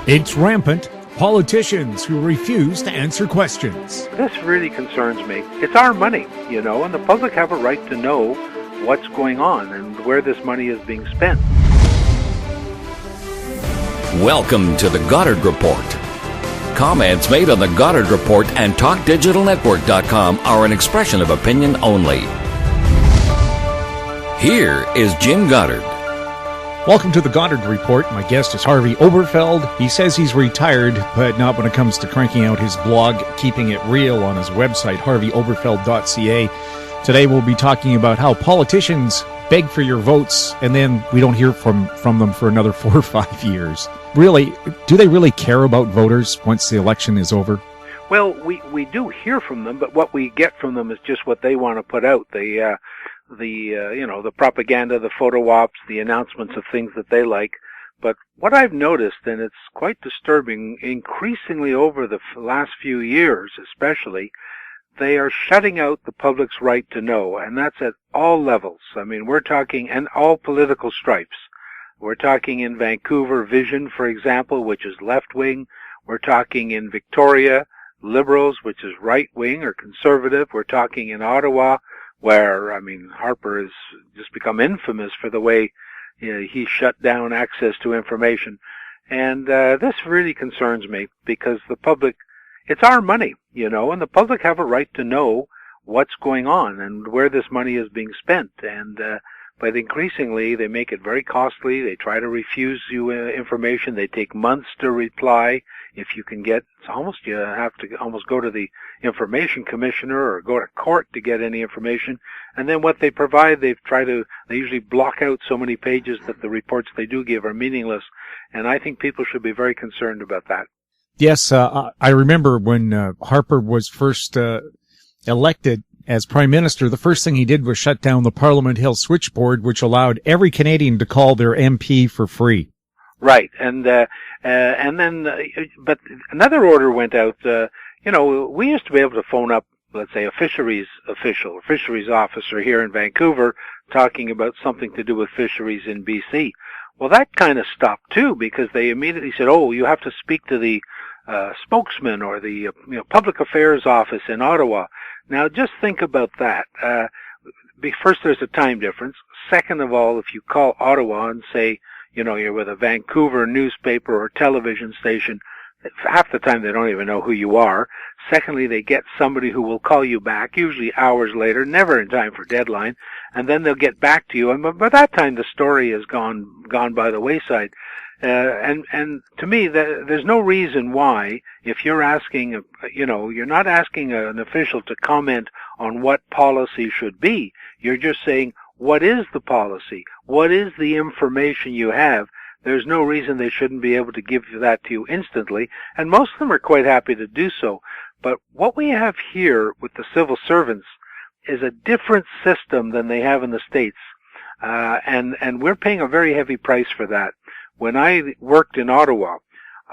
It's rampant. Politicians who refuse to answer questions. This really concerns me. It's our money, and the public have a right to know what's going on and where this money is being spent. Welcome to the Goddard Report. Comments made on the Goddard Report and TalkDigitalNetwork.com are an expression of opinion only. Here is Jim Goddard. Welcome to the Goddard Report. My guest is Harvey Oberfeld. He says he's retired, but not when it comes to cranking out his blog, Keeping It Real, on his website, harveyoberfeld.ca. Today we'll be talking about how politicians beg for your votes, and then we don't hear from them for another 4 or 5 years. Really, do they really care about voters once the election is over? Well, we do hear from them, but what we get from them is just what they want to put out. The propaganda, the photo ops, the announcements of things that they like. But what I've noticed, and it's quite disturbing, increasingly over the last few years especially, they are shutting out the public's right to know, and that's at all levels. I mean, we're talking, and all political stripes. We're talking in Vancouver, Vision, for example, which is left-wing. We're talking in Victoria, Liberals, which is right-wing or conservative. We're talking in Ottawa, where, Harper has just become infamous for the way he shut down access to information. And this really concerns me because the public, it's our money, and the public have a right to know what's going on and where this money is being spent. But increasingly, they make it very costly. They try to refuse you information. They take months to reply. If you can get, you have to almost go to the information commissioner or go to court to get any information. And then what they provide, they usually block out so many pages that the reports they do give are meaningless. And I think people should be very concerned about that. Yes, I remember when Harper was first elected as Prime Minister, the first thing he did was shut down the Parliament Hill switchboard, which allowed every Canadian to call their MP for free. Right, and then, but another order went out. We used to be able to phone up, let's say, a fisheries official, a fisheries officer here in Vancouver, talking about something to do with fisheries in BC. Well, that kind of stopped too, because they immediately said, "Oh, you have to speak to the spokesman or the public affairs office in Ottawa." Now, just think about that. First, there's a time difference. Second of all, if you call Ottawa and say, you're with a Vancouver newspaper or television station, half the time they don't even know who you are. Secondly, they get somebody who will call you back, usually hours later, never in time for deadline, and then they'll get back to you. And by that time, the story has gone by the wayside. And to me, there's no reason why, if you're asking, you're not asking an official to comment on what policy should be. You're just saying, what is the policy? What is the information you have? There's no reason they shouldn't be able to give that to you instantly, and most of them are quite happy to do so. But what we have here with the civil servants is a different system than they have in the States, and we're paying a very heavy price for that. When I worked in Ottawa,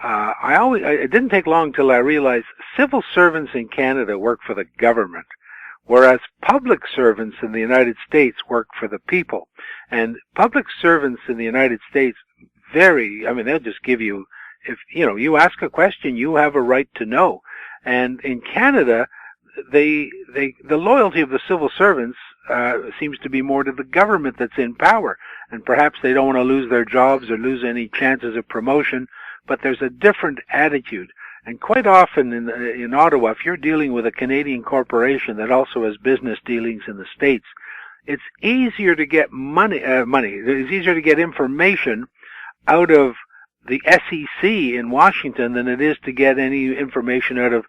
it didn't take long till I realized civil servants in Canada work for the government, whereas public servants in the United States work for the people. And public servants in the United States they'll just give you, if you ask a question, you have a right to know. And in Canada, the loyalty of the civil servants seems to be more to the government that's in power. And perhaps they don't want to lose their jobs or lose any chances of promotion, but there's a different attitude. And quite often in Ottawa, if you're dealing with a Canadian corporation that also has business dealings in the States, it's easier to get money. It's easier to get information out of the SEC in Washington than it is to get any information out of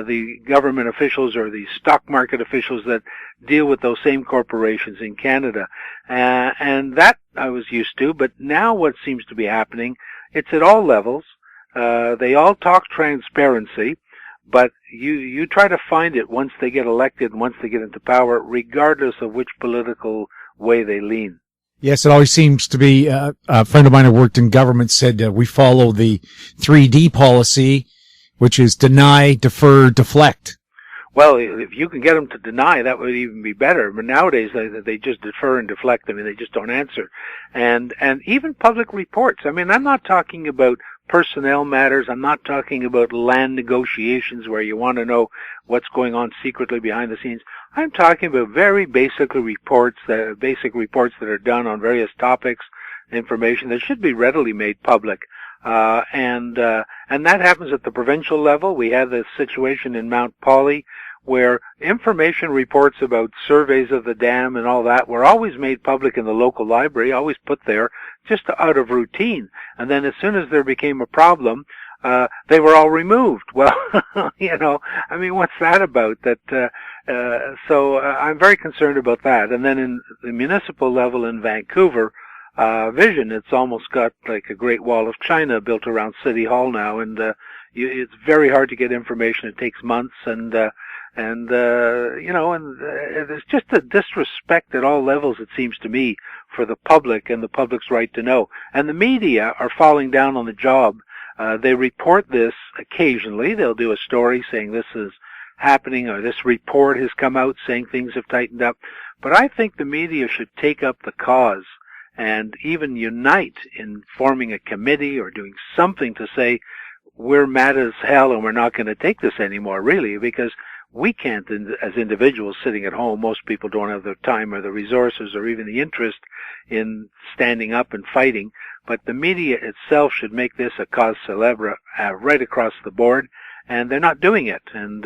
the government officials or the stock market officials that deal with those same corporations in Canada. And that I was used to, but now what seems to be happening, it's at all levels. They all talk transparency, but you try to find it once they get elected and once they get into power, regardless of which political way they lean. Yes, it always seems to be, a friend of mine who worked in government said we follow the 3D policy, which is deny, defer, deflect. Well, if you can get them to deny, that would even be better. But nowadays, they just defer and deflect. I mean, they just don't answer. And even public reports. I mean, I'm not talking about personnel matters. I'm not talking about land negotiations where you want to know what's going on secretly behind the scenes. I'm talking about very basic reports that are done on various topics, information that should be readily made public. And that happens at the provincial level. We had this situation in Mount Polley where information reports about surveys of the dam and all that were always made public in the local library, always put there, just out of routine. And then as soon as there became a problem, they were all removed. Well, I mean, what's that about? So I'm very concerned about that. And then in the municipal level in Vancouver, Vision, it's almost got like a Great Wall of China built around City Hall now, and it's very hard to get information. It takes months, and there's just a disrespect at all levels, it seems to me, for the public and the public's right to know. And the media are falling down on the job. They report this occasionally. They'll do a story saying this is happening, or this report has come out saying things have tightened up. But I think the media should take up the cause and even unite in forming a committee or doing something to say we're mad as hell and we're not going to take this anymore, really, because we can't, as individuals sitting at home, most people don't have the time or the resources or even the interest in standing up and fighting. But the media itself should make this a cause célèbre right across the board, and they're not doing it. And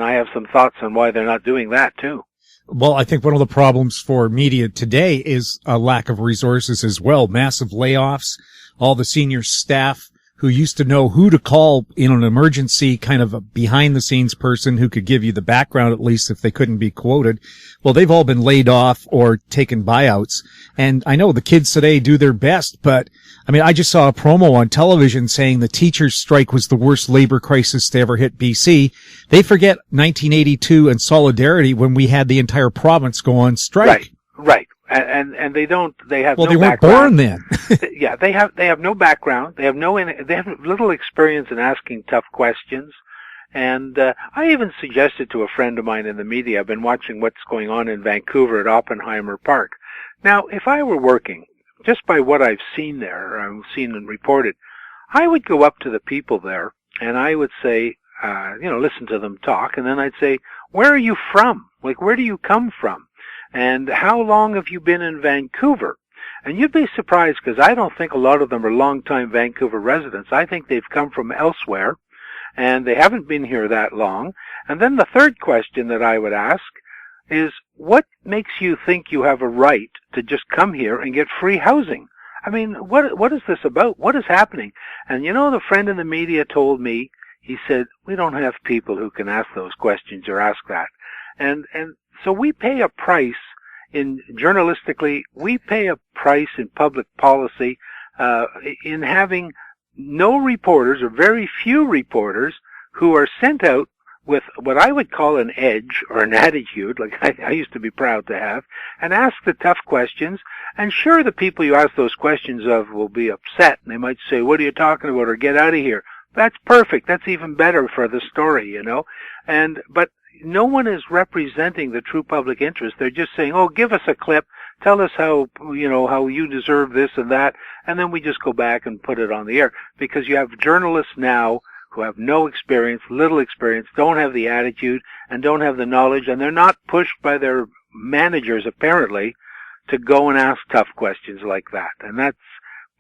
I have some thoughts on why they're not doing that, too. Well, I think one of the problems for media today is a lack of resources as well. Massive layoffs, all the senior staff who used to know who to call in an emergency, kind of a behind-the-scenes person who could give you the background at least if they couldn't be quoted. Well, they've all been laid off or taken buyouts. And I know the kids today do their best, but, I mean, I just saw a promo on television saying the teachers' strike was the worst labor crisis to ever hit BC. They forget 1982 and Solidarity when we had the entire province go on strike. Right. And they have no background. Well, they weren't born then. Yeah, they have no background. They have little experience in asking tough questions. And I even suggested to a friend of mine in the media, I've been watching what's going on in Vancouver at Oppenheimer Park. Now, if I were working, just by what I've seen there, or I've seen and reported, I would go up to the people there and I would say, listen to them talk, and then I'd say, where are you from? Like, where do you come from? And how long have you been in Vancouver? And you'd be surprised, because I don't think a lot of them are long-time Vancouver residents. I think they've come from elsewhere, and they haven't been here that long. And then the third question that I would ask is, what makes you think you have a right to just come here and get free housing? I mean, what is this about? What is happening? And the friend in the media told me, he said, we don't have people who can ask those questions or ask that. And so we pay a price journalistically, we pay a price in public policy in having no reporters, or very few reporters, who are sent out with what I would call an edge or an attitude, like I used to be proud to have, and ask the tough questions. And sure, the people you ask those questions of will be upset, and they might say, what are you talking about, or get out of here. That's perfect. That's even better for the story, but no one is representing the true public interest. They're just saying, oh, give us a clip, tell us how you deserve this and that, and then we just go back and put it on the air. Because you have journalists now who have no experience, little experience, don't have the attitude, and don't have the knowledge, and they're not pushed by their managers, apparently, to go and ask tough questions like that. And that's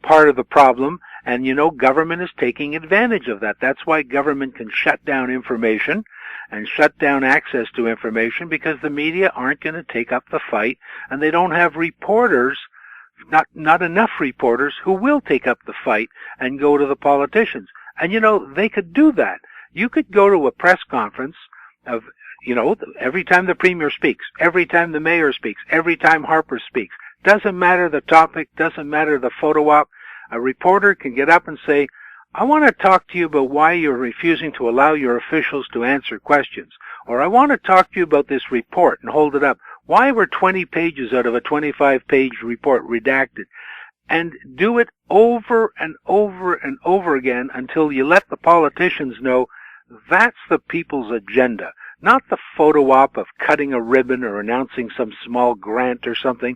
part of the problem, and government is taking advantage of that. That's why government can shut down information and shut down access to information, because the media aren't going to take up the fight, and they don't have reporters, not enough reporters, who will take up the fight and go to the politicians. And they could do that. You could go to a press conference of, every time the premier speaks, every time the mayor speaks, every time Harper speaks. Doesn't matter the topic, doesn't matter the photo op. A reporter can get up and say, I want to talk to you about why you're refusing to allow your officials to answer questions. Or I want to talk to you about this report, and hold it up. Why were 20 pages out of a 25-page report redacted? And do it over and over and over again until you let the politicians know that's the people's agenda. Not the photo op of cutting a ribbon or announcing some small grant or something.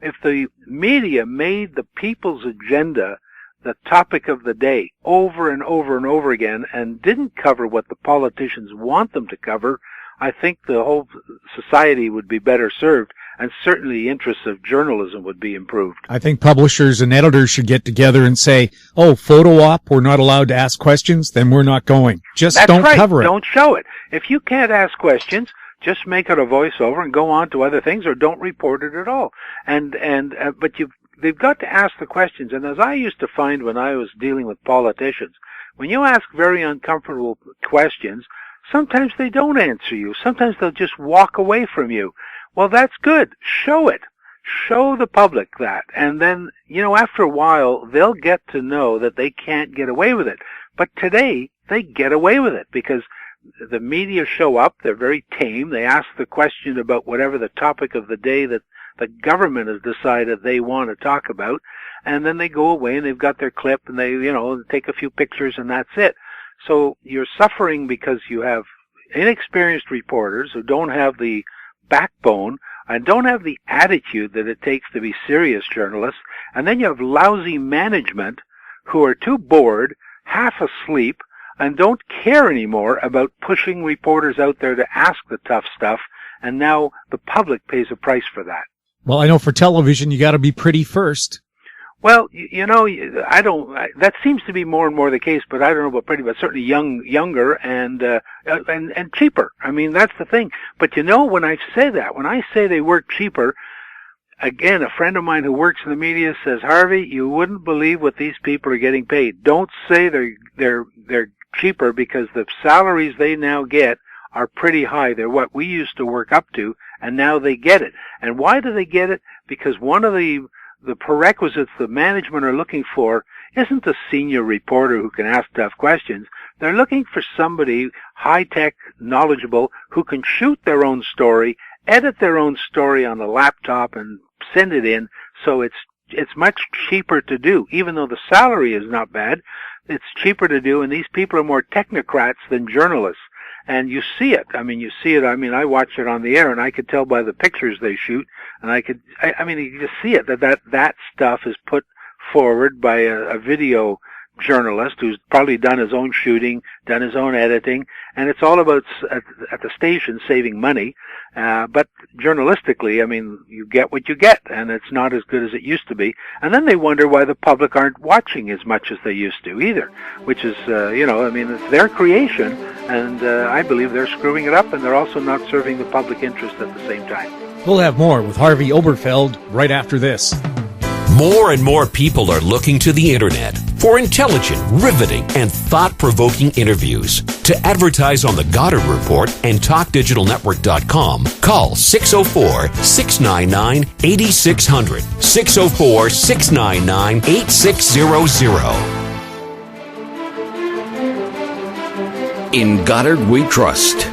If the media made the people's agenda the topic of the day over and over and over again and didn't cover what the politicians want them to cover, I think the whole society would be better served, and certainly the interests of journalism would be improved. I think publishers and editors should get together and say, oh, photo op, we're not allowed to ask questions, then we're not going. Just That's don't right. cover it. Don't show it. If you can't ask questions, just make it a voiceover and go on to other things, or don't report it at all. But they've got to ask the questions. And as I used to find when I was dealing with politicians, when you ask very uncomfortable questions, sometimes they don't answer you. Sometimes they'll just walk away from you. Well, that's good. Show it. Show the public that. And then, after a while, they'll get to know that they can't get away with it. But today, they get away with it because the media show up. They're very tame. They ask the question about whatever the topic of the day that the government has decided they want to talk about. And then they go away and they've got their clip and they, take a few pictures and that's it. So you're suffering because you have inexperienced reporters who don't have the backbone and don't have the attitude that it takes to be serious journalists. And then you have lousy management who are too bored, half asleep, and don't care anymore about pushing reporters out there to ask the tough stuff. And now the public pays a price for that. Well, I know for television, you got to be pretty first. Well, I don't. That seems to be more and more the case, but I don't know about pretty, but certainly younger and cheaper. I mean, that's the thing. But when I say they work cheaper, again, a friend of mine who works in the media says, Harvey, you wouldn't believe what these people are getting paid. Don't say they're cheaper, because the salaries they now get are pretty high. They're what we used to work up to, and now they get it. And why do they get it? Because one of the prerequisites the management are looking for isn't a senior reporter who can ask tough questions. They're looking for somebody high-tech, knowledgeable, who can shoot their own story, edit their own story on a laptop and send it in. So it's much cheaper to do. Even though the salary is not bad, it's cheaper to do, and these people are more technocrats than journalists. And you see it. I mean, I watch it on the air, and I could tell by the pictures they shoot, and you just see it, that stuff is put forward by a video journalist who's probably done his own shooting, done his own editing, and it's all about, at the station, saving money. But journalistically, you get what you get, and it's not as good as it used to be. And then they wonder why the public aren't watching as much as they used to either, which is, it's their creation, and I believe they're screwing it up, and they're also not serving the public interest at the same time. We'll have more with Harvey Oberfeld right after this. More and more people are looking to the internet for intelligent, riveting, and thought-provoking interviews. To advertise on the Goddard Report and TalkDigitalNetwork.com, call 604-699-8600, 604-699-8600. In Goddard we trust.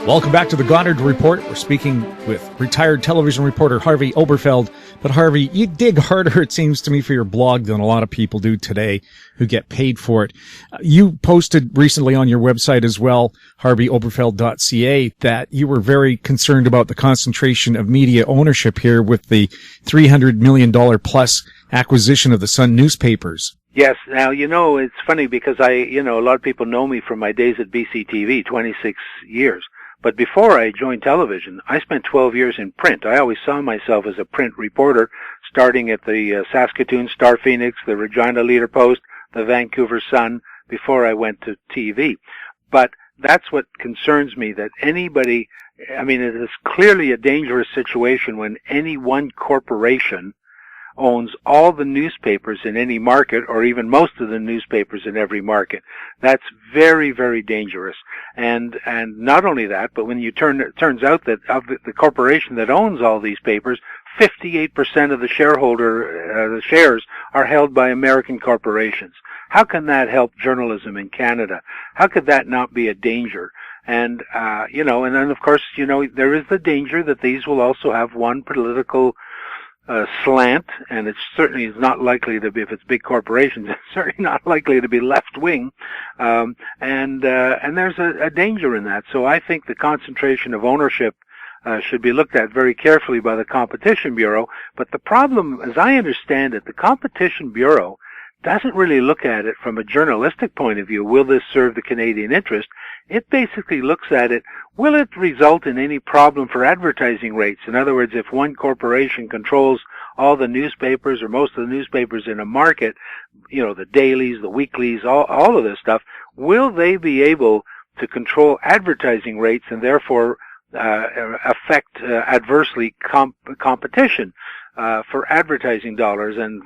Welcome back to the Goddard Report. We're speaking with retired television reporter Harvey Oberfeld. But Harvey, you dig harder, it seems to me, for your blog than a lot of people do today who get paid for it. You posted recently on your website as well, harveyoberfeld.ca, that you were very concerned about the concentration of media ownership here with the $300 million plus acquisition of the Sun newspapers. Yes. Now, it's funny because a lot of people know me from my days at BCTV, 26 years. But before I joined television, I spent 12 years in print. I always saw myself as a print reporter, starting at the Saskatoon Star Phoenix, the Regina Leader Post, the Vancouver Sun, before I went to TV. But that's what concerns me, that anybody, it is clearly a dangerous situation when any one corporation owns all the newspapers in any market, or even most of the newspapers in every market. That's very, very dangerous. And not only that, but when it turns out that of the corporation that owns all these papers, 58% of the the shares are held by American corporations. How can that help journalism in Canada? How could that not be a danger? And, and then of course, there is the danger that these will also have one political slant, and it certainly is not likely to be, if it's big corporations, it's certainly not likely to be left-wing, and there's a danger in that. So I think the concentration of ownership should be looked at very carefully by the Competition Bureau. But the problem, as I understand it, the Competition Bureau doesn't really look at it from a journalistic point of view. Will this serve the Canadian interest? It basically looks at it, will it result in any problem for advertising rates? In other words, if one corporation controls all the newspapers or most of the newspapers in a market, the dailies, the weeklies, all of this stuff, will they be able to control advertising rates and therefore affect adversely competition for advertising dollars? And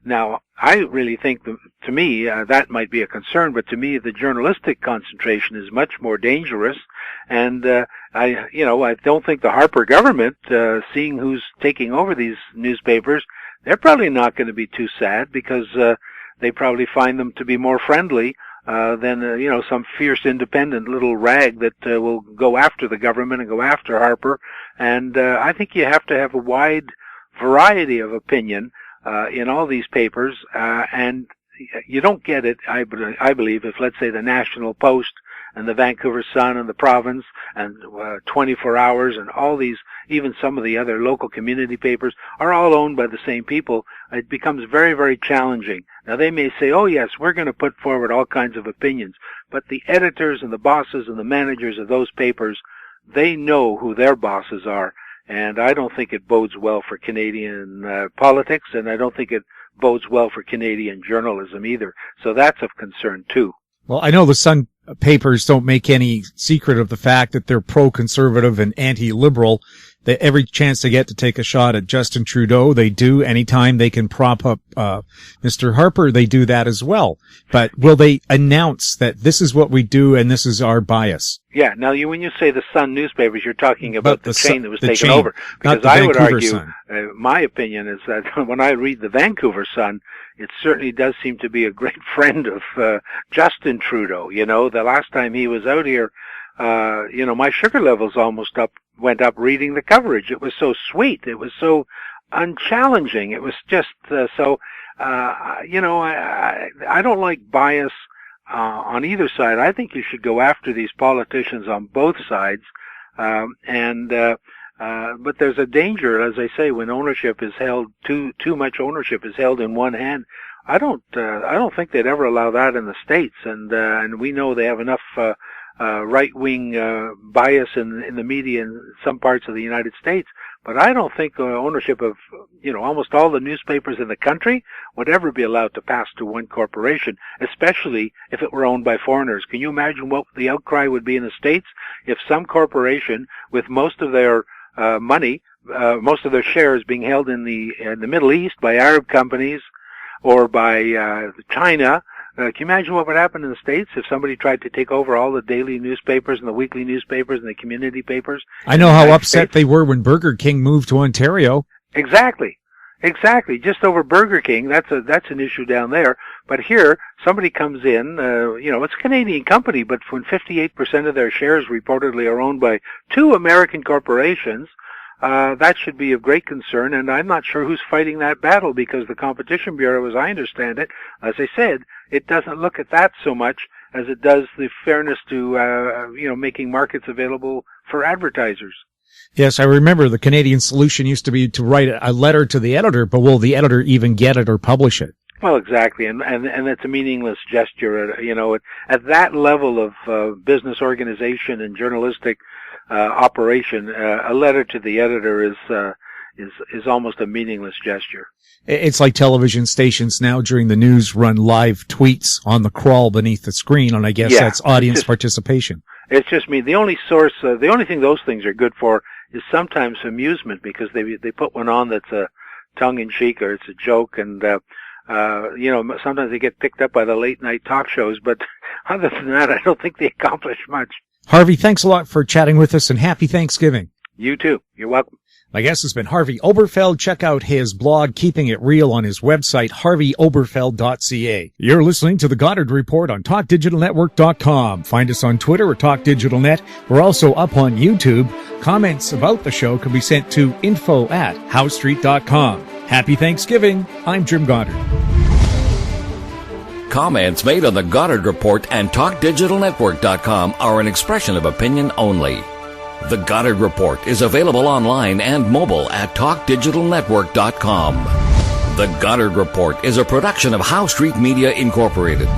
now I really think to me that might be a concern, but to me the journalistic concentration is much more dangerous. And I don't think the Harper government, seeing who's taking over these newspapers, they're probably not going to be too sad, because they probably find them to be more friendly than some fierce independent little rag that will go after the government and go after Harper. And I think you have to have a wide variety of opinion in all these papers, and you don't get it, I believe, if, let's say, the National Post and the Vancouver Sun and the Province and 24 Hours and all these, even some of the other local community papers, are all owned by the same people. It becomes very, very challenging. Now, they may say, oh yes, we're going to put forward all kinds of opinions, but the editors and the bosses and the managers of those papers, they know who their bosses are. And I don't think it bodes well for Canadian politics, and I don't think it bodes well for Canadian journalism either. So that's of concern too. Well, I know the Sun papers don't make any secret of the fact that they're pro-conservative and anti-liberal. That every chance they get to take a shot at Justin Trudeau, they do. Anytime they can prop up Mr. Harper, they do that as well. But will they announce that this is what we do and this is our bias? Yeah. Now, when you say the Sun newspapers, you're talking about the chain that was taken over. Because I would argue, my opinion is that when I read the Vancouver Sun, it certainly does seem to be a great friend of Justin Trudeau. The last time he was out here, my sugar levels almost went up reading the coverage. It was so sweet. It was so unchallenging. It was just I don't like bias on either side. I think you should go after these politicians on both sides. But there's a danger, as I say, when ownership is held, too much ownership is held in one hand. I don't think they'd ever allow that in the States, and we know they have enough right-wing bias in the media in some parts of the United States. But I don't think ownership of almost all the newspapers in the country would ever be allowed to pass to one corporation, especially if it were owned by foreigners. Can you imagine what the outcry would be in the States if some corporation, with most of their money, most of their shares being held in the Middle East by Arab companies or by China? Can you imagine what would happen in the States if somebody tried to take over all the daily newspapers and the weekly newspapers and the community papers? I know how upset they were when Burger King moved to Ontario. Exactly. Just over Burger King, that's an issue down there. But here, somebody comes in, it's a Canadian company, but when 58% of their shares reportedly are owned by two American corporations, that should be of great concern, and I'm not sure who's fighting that battle, because the Competition Bureau, as I understand it, as I said, it doesn't look at that so much as it does the fairness to, making markets available for advertisers. Yes, I remember the Canadian solution used to be to write a letter to the editor, but will the editor even get it or publish it? Well, exactly, and it's a meaningless gesture. At that level of business organization and journalistic operation, a letter to the editor is almost a meaningless gesture. It's like television stations now during the news run live tweets on the crawl beneath the screen, and I guess that's audience participation. It's just me. The only thing those things are good for is sometimes amusement, because they put one on that's a tongue-in-cheek or it's a joke, and sometimes they get picked up by the late-night talk shows, but other than that, I don't think they accomplish much. Harvey, thanks a lot for chatting with us, and happy Thanksgiving. You too. You're welcome. My guest has been Harvey Oberfeld. Check out his blog, Keeping It Real, on his website, harveyoberfeld.ca. You're listening to The Goddard Report on TalkDigitalNetwork.com. Find us on Twitter at TalkDigitalNet. We're also up on YouTube. Comments about the show can be sent to info@howstreet.com. Happy Thanksgiving. I'm Jim Goddard. Comments made on The Goddard Report and TalkDigitalNetwork.com are an expression of opinion only. The Goddard Report is available online and mobile at talkdigitalnetwork.com. The Goddard Report is a production of Howe Street Media Incorporated.